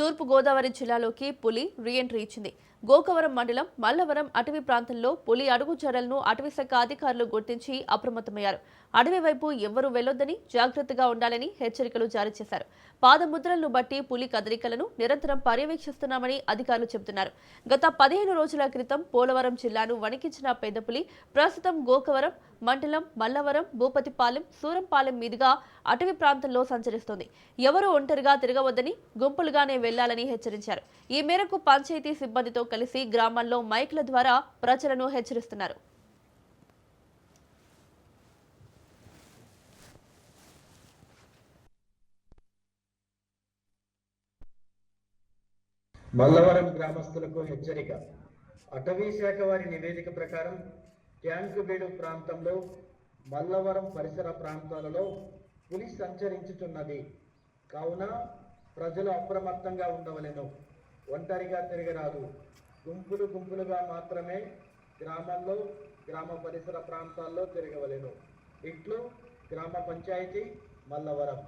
తూర్పు గోదావరి జిల్లాలోకి పులి రీఎంట్రీ ఇచ్చింది. గోకవరం మండలం మల్లవరం అటవీ ప్రాంతంలో పులి అడుగుజాడలను అటవీశాఖ అధికారులు గుర్తించి అప్రమత్తమయ్యారు. అడవి వైపు ఎవ్వరూ వెళ్లొద్దని, జాగ్రత్తగా ఉండాలని హెచ్చరికలు జారీ చేశారు. పాదముద్రలను బట్టి పులి కదలికలను నిరంతరం పర్యవేక్షిస్తున్నామని అధికారులు చెబుతున్నారు. గత 15 రోజుల క్రితం పోలవరం జిల్లాను వణికించిన పెద్ద పులి ప్రస్తుతం గోకవరం మండలం మల్లవరం, భూపతిపాలెం, సూరంపాలెం మీదుగా అటవీ ప్రాంతంలో సంచరిస్తోంది. ఎవరూ ఒంటరిగా తిరగవద్దని, గుంపులుగానే వెళ్లాలని హెచ్చరించారు. ఈ మేరకు పంచాయతీ సిబ్బందితో కలిసి గ్రామాల్లో మైక్ల ద్వారా ప్రజలను హెచ్చరిస్తున్నారు. మల్లవరం గ్రామస్తులకు హెచ్చరిక. అటవీ శాఖ వారి నివేదిక ప్రకారం ట్యాంకుబేడు ప్రాంతంలో మల్లవరం పరిసర ప్రాంతాలలో పులి సంచరించుతున్నది. కావున ప్రజలు అప్రమత్తంగా ఉండవలెను. ఒంటరిగా తిరగరాదు. గుంపులుగా మాత్రమే గ్రామాల్లో, గ్రామ పరిసర ప్రాంతాల్లో తిరగవలెను. ఇట్లు గ్రామ పంచాయతీ మల్లవరం.